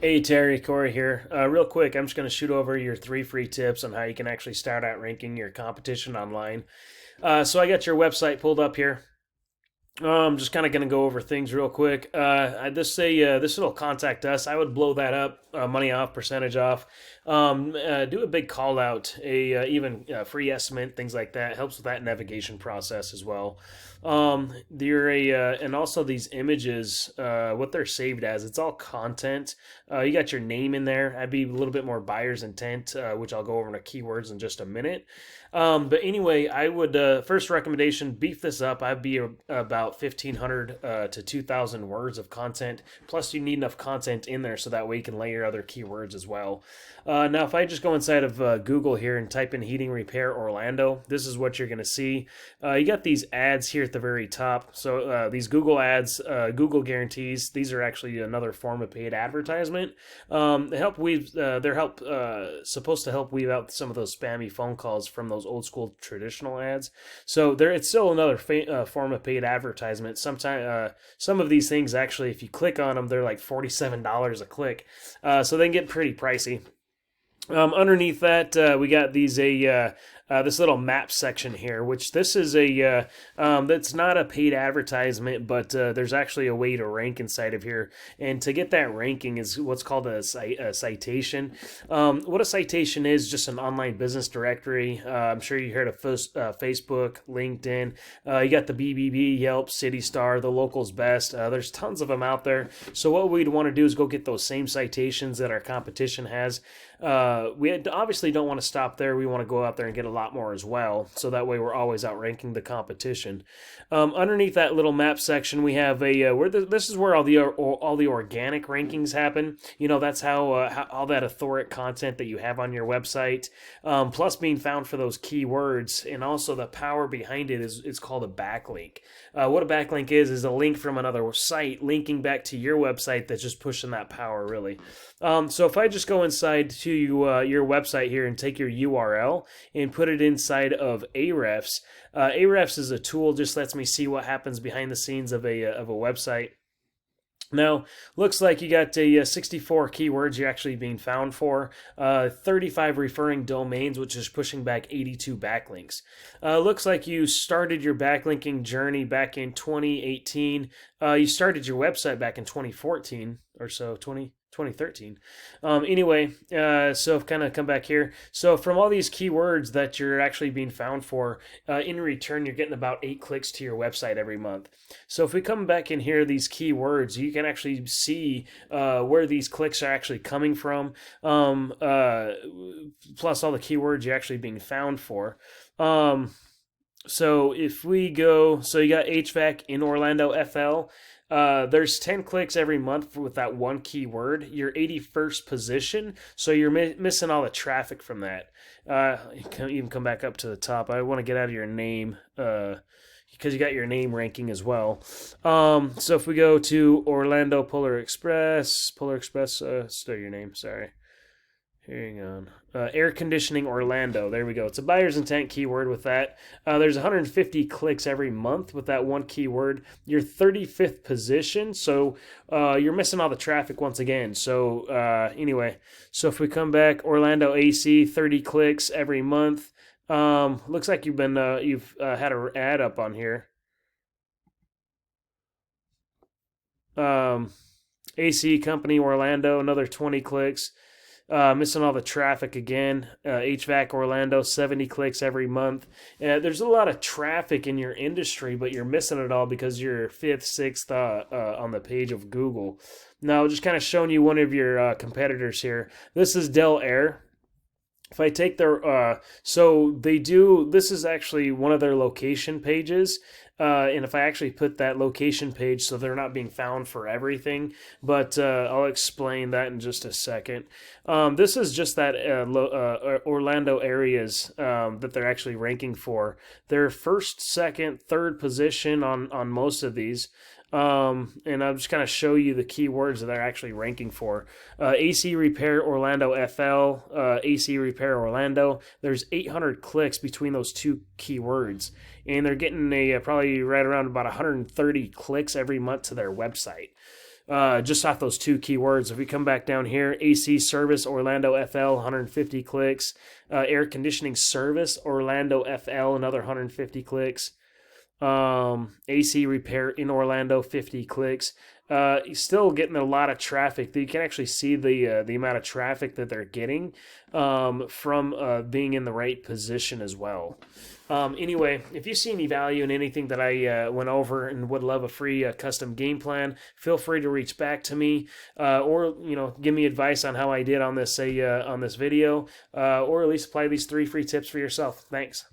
Hey Terry, Corey here. Real quick, I'm just going to shoot over your three free tips on how you can actually start out ranking your competition online. So I got your website pulled up here. I'm just kind of going to go over things real quick. This little contact us. I would blow that up, money off, percentage off. Do a big call out, a even free estimate, things like that. Helps with that navigation process as well. And also these images, what they're saved as, it's all content. You got your name in there. I'd be a little bit more buyer's intent, which I'll go over in the keywords in just a minute. But anyway, I would first recommendation beef this up. I'd be about 1,500 to 2,000 words of content. Plus, you need enough content in there so that way you can layer other keywords as well. Now, if I just go inside of Google here and type in heating repair Orlando, this is what you're going to see. You got these ads here at the very top. So these Google ads, Google guarantees. These are actually another form of paid advertisement. They're supposed to help weave out some of those spammy phone calls from those old school traditional ads. So it's still another form of paid advertisement. Some of these things actually, if you click on them, they're like $47 a click. So they can get pretty pricey. Underneath that, we got this little map section here, which this is that's not a paid advertisement, but there's actually a way to rank inside of here. And to get that ranking is what's called a citation. What a citation is, just an online business directory. I'm sure you heard of Facebook, LinkedIn. You got the BBB, Yelp, City Star, the locals best. There's tons of them out there. So what we'd want to do is go get those same citations that our competition has. We obviously don't want to stop there. We want to go out there and get a lot more as well. So that way we're always outranking the competition. Underneath that little map section, we have this is where all the organic rankings happen. You know, that's how all that authoric content that you have on your website, plus being found for those keywords, and also the power behind it is it's called a backlink. What a backlink is a link from another site linking back to your website that's just pushing that power really. So if I just go inside to your website here and take your URL and put it inside of Ahrefs. Ahrefs is a tool, just lets me see what happens behind the scenes of a website. Now, looks like you got 64 keywords you're actually being found for, 35 referring domains, which is pushing back 82 backlinks. Looks like you started your backlinking journey back in 2018. You started your website back in 2014 or so, 2013. So kind of come back here. So from all these keywords that you're actually being found for, in return, you're getting about 8 clicks to your website every month. So if we come back in here, these keywords, you can actually see where these clicks are actually coming from, plus all the keywords you're actually being found for. So if we go, so you got HVAC in Orlando FL. There's 10 clicks every month with that one keyword. You're 81st position, so you're missing all the traffic from that. You can even come back up to the top. I want to get out of your name because you got your name ranking as well. So if we go to Orlando Polar Express, still your name, sorry. Hang on. Air conditioning Orlando. There we go. It's a buyer's intent keyword with that. There's 150 clicks every month with that one keyword. You're 35th position, so you're missing all the traffic once again. So anyway, so if we come back, Orlando AC, 30 clicks every month. Looks like you've had an ad up on here. AC company Orlando, another 20 clicks. Missing all the traffic again. HVAC Orlando, 70 clicks every month. There's a lot of traffic in your industry, but you're missing it all because you're 5th, 6th on the page of Google. Now, just kind of showing you one of your competitors here. This is Dell Air. If I take their, this is actually one of their location pages. And if I actually put that location page, so they're not being found for everything, but I'll explain that in just a second. This is just that Orlando areas that they're actually ranking for. They're first, second, third position on most of these. And I'll just kind of show you the keywords that they're actually ranking for. AC Repair Orlando FL, AC Repair Orlando. There's 800 clicks between those two keywords, and they're getting probably right around about 130 clicks every month to their website. just off those two keywords. If we come back down here, AC service Orlando FL, 150 clicks. Air conditioning service Orlando FL, another 150 clicks. AC repair in Orlando, 50 clicks. Still getting a lot of traffic. You can actually see the amount of traffic that they're getting from being in the right position as well. Anyway, if you see any value in anything that I went over and would love a free custom game plan, feel free to reach back to me, or give me advice on how I did on this on this video, or at least apply these 3 free tips for yourself. Thanks.